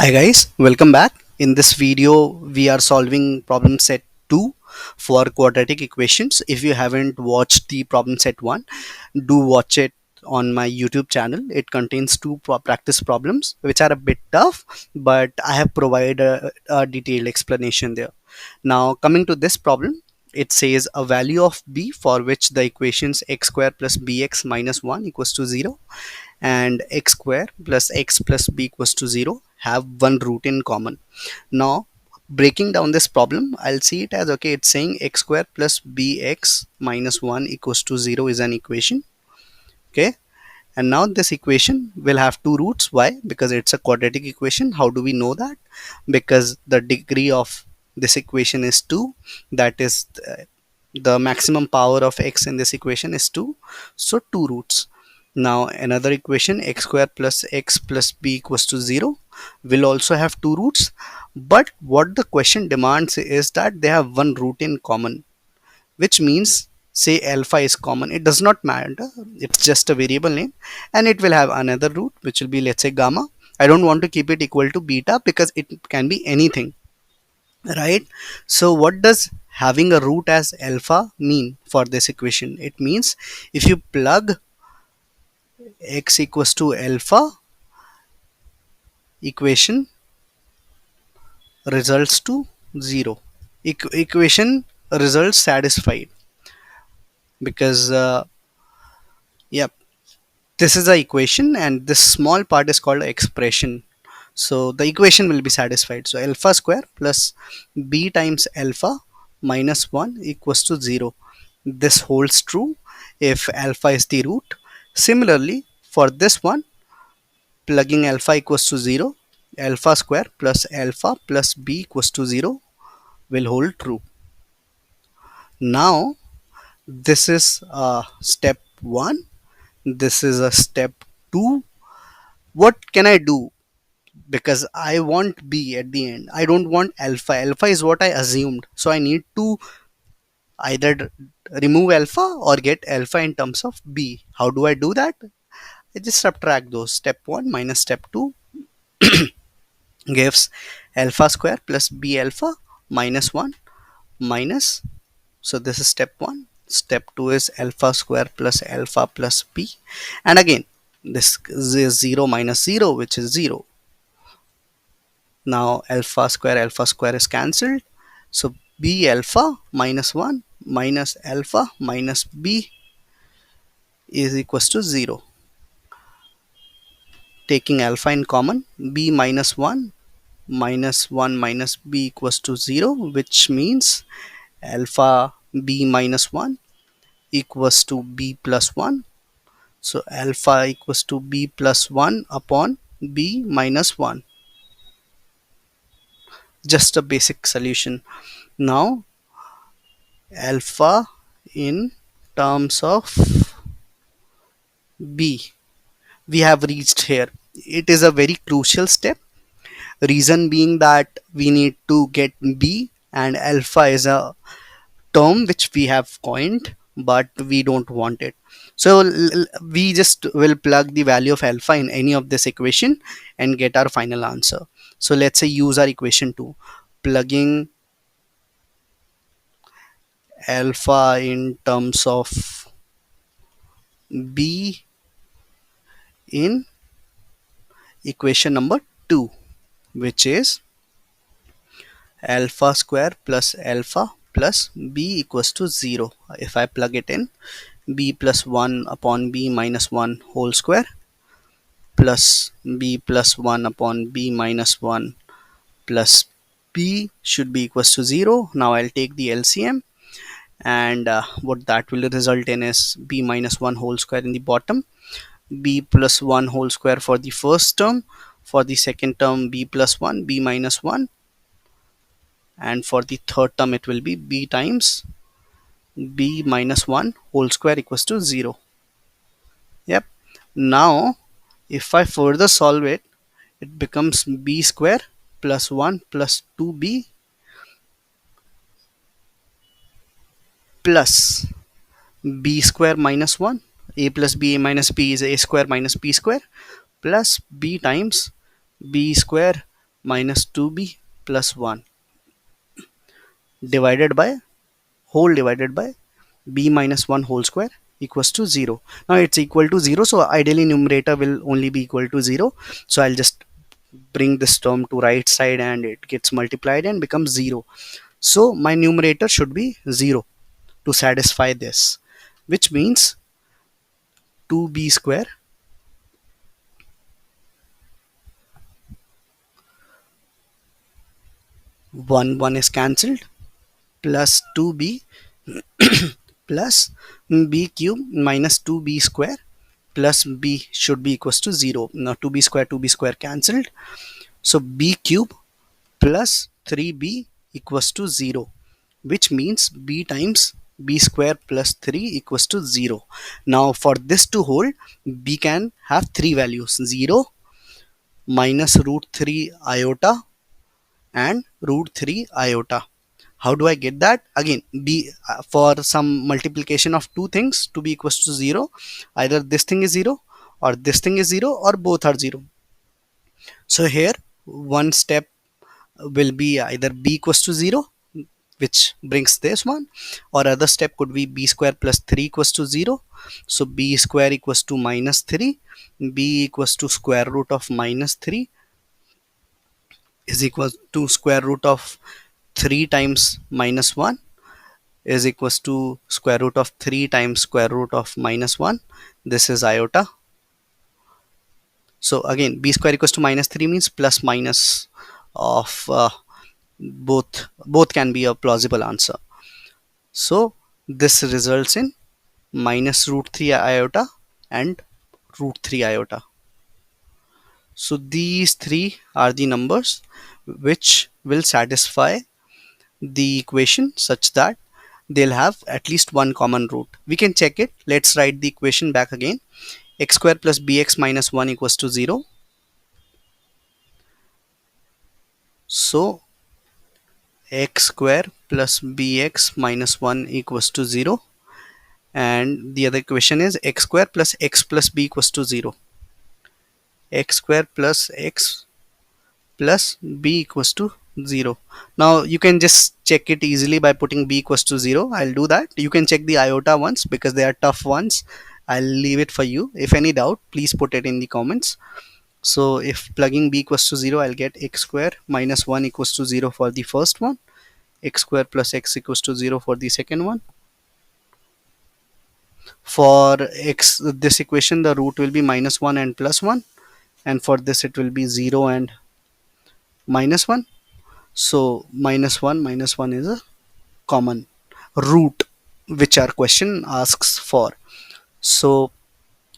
Hi guys, welcome back. In this video, we are solving problem set 2 for quadratic equations. If you haven't watched the problem set 1, do watch it on my YouTube channel. It contains two practice problems which are a bit tough, but I have provided a detailed explanation there. Now, coming to this problem, it says a value of b for which the equations x square plus bx minus 1 equals to 0 and x square plus x plus b equals to 0 have one root in common. Now, breaking down this problem, I'll see it as, okay, it's saying x square plus bx minus 1 equals to 0 is an equation. Okay, and now this equation will have two roots. Why? Because it's a quadratic equation. How do we know that? Because the degree of this equation is 2. That is the maximum power of x in this equation is 2. So two roots. Now another equation, x square plus x plus b equals to 0, will also have two roots. But what the question demands is that they have one root in common, which means say alpha is common. It does not matter, it's just a variable name, and it will have another root which will be, let's say, gamma. I don't want to keep it equal to beta because it can be anything, right? So what does having a root as alpha mean for this equation? It means if you plug x equals to alpha, equation results to 0. Equation results satisfied because yeah, this is the equation and this small part is called expression. So the equation will be satisfied. So alpha square plus b times alpha minus 1 equals to 0. This holds true if alpha is the root. Similarly, for this one, plugging alpha equals to 0, alpha square plus alpha plus b equals to 0 will hold true. Now this is step 1, this is a step 2. What can I do? Because I want b at the end, I don't want alpha. Alpha is what I assumed, so I need to either remove alpha or get alpha in terms of b. How do I do that? I just subtract those. Step 1 minus step 2 gives alpha square plus b alpha minus 1 minus, so this is step 1. Step 2 is alpha square plus alpha plus b, and again this is 0 minus 0, which is 0. Now alpha square is cancelled, so b alpha minus 1 minus alpha minus b is equals to 0. Taking alpha in common, b minus 1 minus 1 minus b equals to 0, which means alpha b minus 1 equals to b plus 1. So alpha equals to b plus 1 upon b minus 1. Just a basic solution. Now alpha in terms of b, we have reached here. It is a very crucial step, reason being that we need to get b, and alpha is a term which we have coined but we don't want it. So we just will plug the value of alpha in any of this equation and get our final answer. So let's say use our equation 2, plugging alpha in terms of b in equation number 2, which is alpha square plus alpha plus b equals to 0. If I plug it in, b plus 1 upon b minus 1 whole square plus b plus 1 upon b minus 1 plus b should be equals to 0. Now I'll take the LCM, and what that will result in is b minus 1 whole square in the bottom, b plus 1 whole square for the first term, for the second term b plus 1, b minus 1, and for the third term it will be b times b minus 1 whole square equals to 0. Yep. Now if I further solve it, it becomes b square plus 1 plus 2b plus b square minus 1, a plus b, a minus b is a square minus b square, plus b times b square minus 2b plus 1 divided by whole divided by b minus 1 whole square equals to 0. Now it's equal to 0, so ideally numerator will only be equal to 0. So I'll just bring this term to right side and it gets multiplied and becomes 0. So my numerator should be 0 to satisfy this, which means 2b square 1 1 is cancelled plus 2b plus b cube minus 2b square plus b should be equals to 0. Now 2b square cancelled, so b cube plus 3b equals to 0, which means b times b square plus 3 equals to 0. Now for this to hold, b can have three values: 0, minus root 3 iota, and root 3 iota. How do I get that? Again, b for some multiplication of two things to be equals to 0, either this thing is 0 or this thing is 0 or both are 0. So here one step will be either b equals to 0, which brings this one, or other step could be b square plus 3 equals to 0. So b square equals to minus 3, b equals to square root of minus 3 is equal to square root of 3 times minus 1 is equals to square root of 3 times square root of minus 1. This is iota. So again, b square equals to minus 3 means plus minus of both can be a plausible answer. So this results in minus root 3 iota and root 3 iota. So these three are the numbers which will satisfy the equation such that they'll have at least one common root. We can check it. Let's write the equation back again. X square plus bx minus 1 equals to 0. So x square plus bx minus 1 equals to 0, and the other equation is x square plus b equals to 0. X square plus x plus b equals to 0. Now you can just check it easily by putting b equals to 0. I'll do that. You can check the iota ones because they are tough ones. I'll leave it for you. If any doubt, please put it in the comments. So if plugging b equals to 0, I'll get x square minus 1 equals to 0 for the first one, x square plus x equals to 0 for the second one. For x, this equation, the root will be minus 1 and plus 1, and for this it will be 0 and minus 1. So minus 1 is a common root which our question asks for. So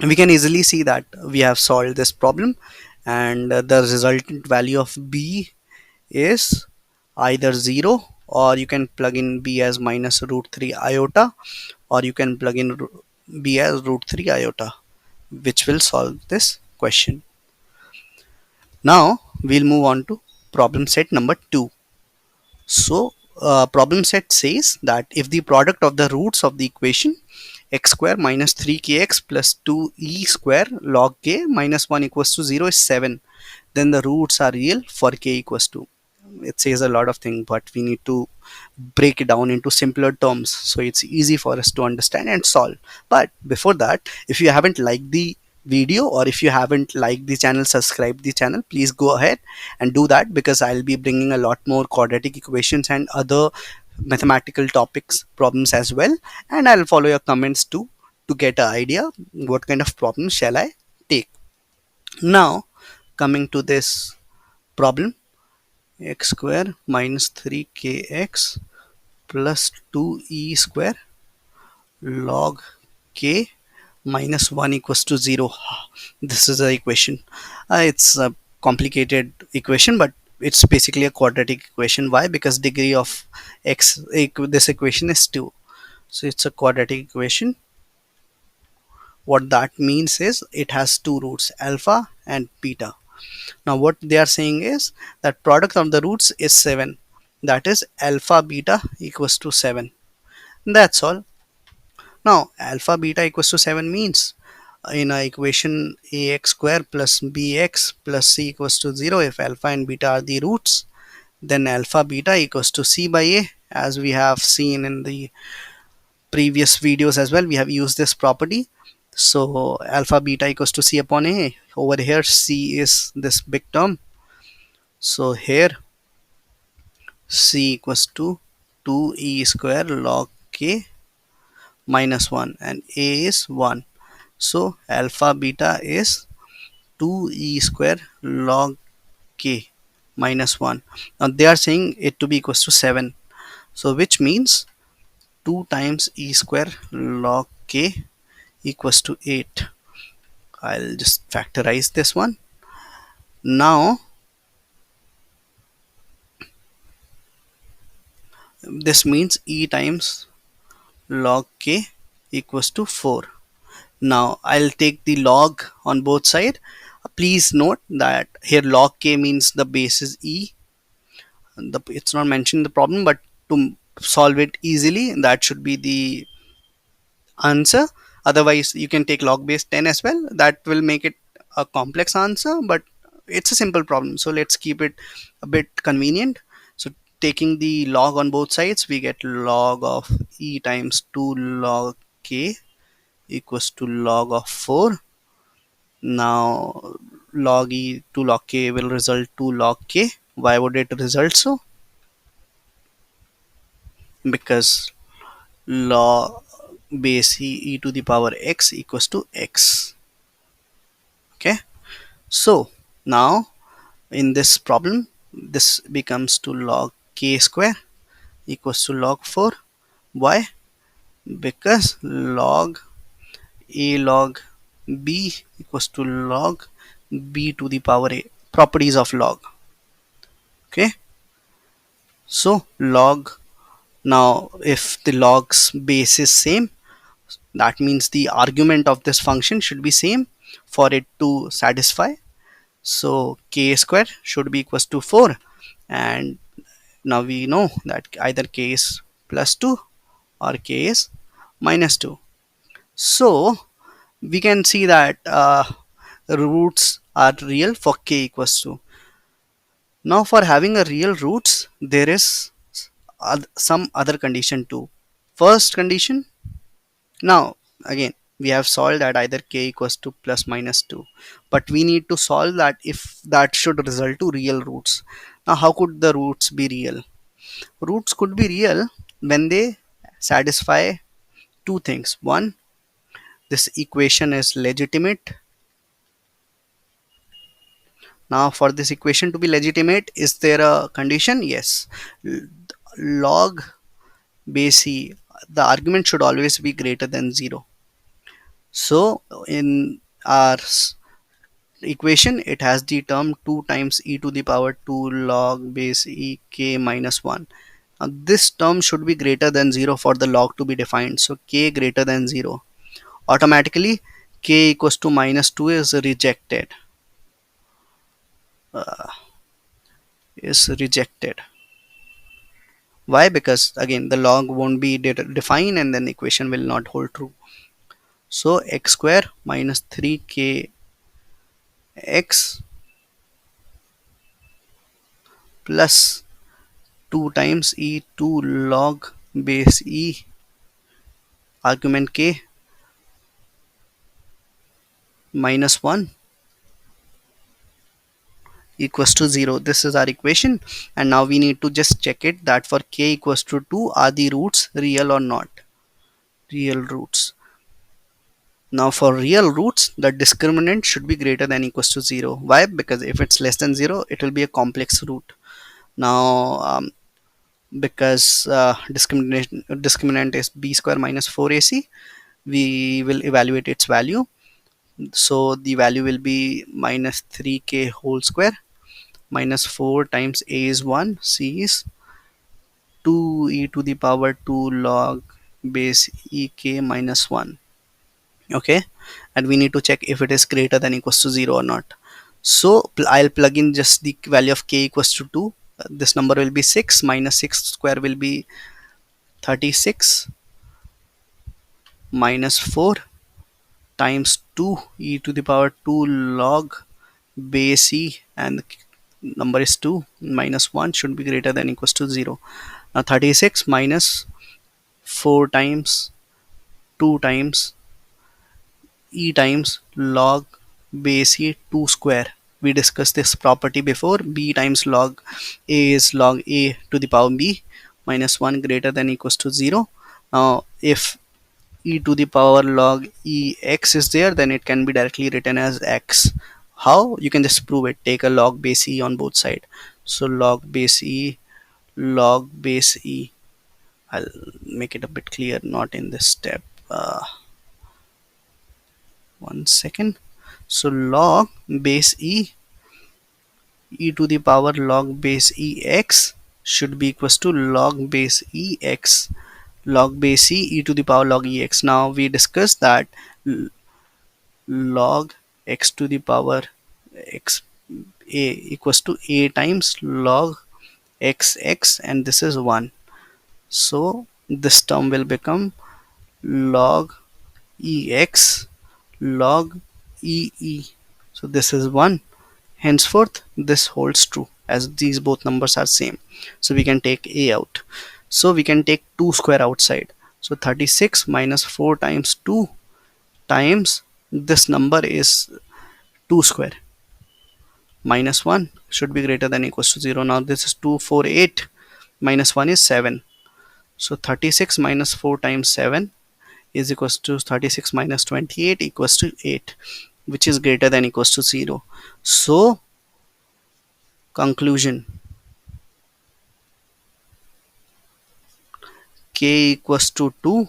we can easily see that we have solved this problem, and the resultant value of b is either 0, or you can plug in b as minus root 3 iota, or you can plug in b as root 3 iota, which will solve this question. Now we'll move on to problem set number 2. So problem set says that if the product of the roots of the equation x square minus 3kx plus 2e square log k minus 1 equals to 0 is 7, then the roots are real for k equals to. It says a lot of things, but we need to break it down into simpler terms so it's easy for us to understand and solve. But before that, if you haven't liked the video, or if you haven't liked the channel, subscribe the channel, please go ahead and do that, because I'll be bringing a lot more quadratic equations and other mathematical topics problems as well, and I'll follow your comments too to get an idea what kind of problems shall I take. Now coming to this problem, x square minus 3kx plus 2e square log k minus 1 equals to 0. This is the equation. It's a complicated equation, but it's basically a quadratic equation. Why? Because degree of x, this equation is 2, so it's a quadratic equation. What that means is it has two roots, alpha and beta. Now what they are saying is that product of the roots is 7, that is alpha beta equals to 7. That's all. Now alpha beta equals to 7 means in a equation ax square plus bx plus c equals to 0, if alpha and beta are the roots, then alpha beta equals to c by a. As we have seen in the previous videos as well, we have used this property. So alpha beta equals to c upon a. Over here c is this big term, so here c equals to 2e square log k minus 1 and a is 1. So alpha beta is 2e square log k minus 1. Now they are saying it to be equals to 7. So which means 2 times e square log k equals to 8. I'll just factorize this one. Now this means e times log k equals to 4. Now I'll take the log on both sides. Please note that here log k means the base is e. It's not mentioned in the problem, but to solve it easily, that should be the answer. Otherwise you can take log base 10 as well, that will make it a complex answer, but it's a simple problem, so let's keep it a bit convenient. So taking the log on both sides, we get log of e times 2 log k equals to log of 4. Now log e to log k will result to log k. Why would it result so? Because log base e to the power x equals to x. Okay, so now in this problem this becomes to log k square equals to log 4. Why? Because log a log b equals to log b to the power a. Properties of log. Okay, so log, now if the log's base is same, that means the argument of this function should be same for it to satisfy. So k square should be equals to 4, and now we know that either k is plus 2 or k is minus 2. So we can see that roots are real for k equals to. Now for having a real roots, there is some other condition too. First condition, now again we have solved that either k equals to plus minus 2, but we need to solve that if that should result to real roots. Now how could the roots be real? Roots could be real when they satisfy two things. One, this equation is legitimate. Now for this equation to be legitimate, is there a condition? Yes. Log base e, the argument should always be greater than 0. So in our equation it has the term 2 times e to the power 2 log base e k minus 1. Now this term should be greater than 0 for the log to be defined. So k greater than 0. Automatically k equals to minus 2 is rejected. Uh, is rejected. Why? Because again the log won't be defined and then the equation will not hold true. So x square minus 3k x plus 2 times e 2 log base e argument k minus 1 equals to 0. This is our equation, and now we need to just check it that for k equals to 2 are the roots real or not. Real roots. Now for real roots the discriminant should be greater than equals to 0. Why? Because if it's less than 0 it will be a complex root. Now because discriminant is b square minus 4ac, we will evaluate its value. So the value will be minus 3k whole square minus 4 times a is 1, c is 2 e to the power 2 log base ek minus 1. Okay, and we need to check if it is greater than equals to 0 or not. So I'll plug in just the value of k equals to 2. This number will be 6, minus 6 square will be 36, minus 4 times 2 e to the power 2 log base e, and the number is 2, minus 1 should be greater than equals to 0. Now 36 minus 4 times 2 times e times log base e 2 square. We discussed this property before. B times log a is log a to the power b minus 1 greater than equals to 0. Now if e to the power log e x is there, then it can be directly written as x. How? You can just prove it. Take a log base e on both side. So log base e. I'll make it a bit clear, not in this step. 1 second. So log base e to the power log base e x should be equals to log base e x, log base e to the power log e x. Now we discussed that log x to the power x a equals to a times log x x, and this is 1. So this term will become log ex log e. So this is 1. Henceforth this holds true as these both numbers are same. So we can take a out. So we can take 2 square outside. So 36 minus 4 times 2 times this number is 2 square minus 1 should be greater than equals to 0. Now this is 248 minus 1 is 7. So 36 minus 4 times 7 is equals to 36 minus 28 equals to 8, which is greater than equals to 0. So conclusion, k equals to 2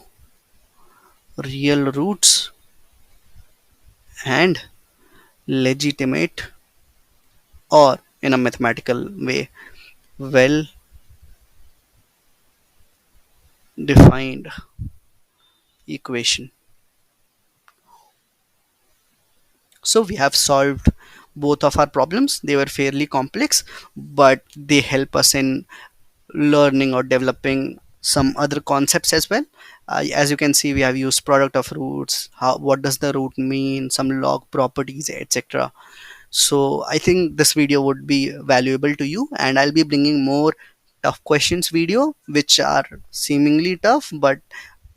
real roots and legitimate, or in a mathematical way, well defined equation. So we have solved both of our problems. They were fairly complex, but they help us in learning or developing some other concepts as well. As you can see, we have used product of roots, how, what does the root mean, some log properties, etc. So I think this video would be valuable to you, and I'll be bringing more tough questions video which are seemingly tough but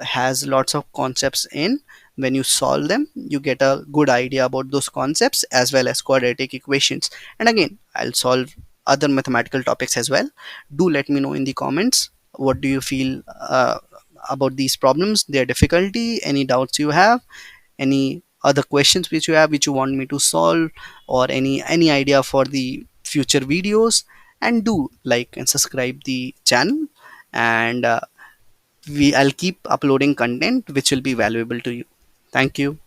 has lots of concepts in. When you solve them, you get a good idea about those concepts as well as quadratic equations. And again, I'll solve other mathematical topics as well. Do let me know in the comments, what do you feel about these problems, their difficulty, any doubts you have, any other questions which you have which you want me to solve, or any idea for the future videos. And do like and subscribe the channel, and I'll keep uploading content which will be valuable to you. Thank you.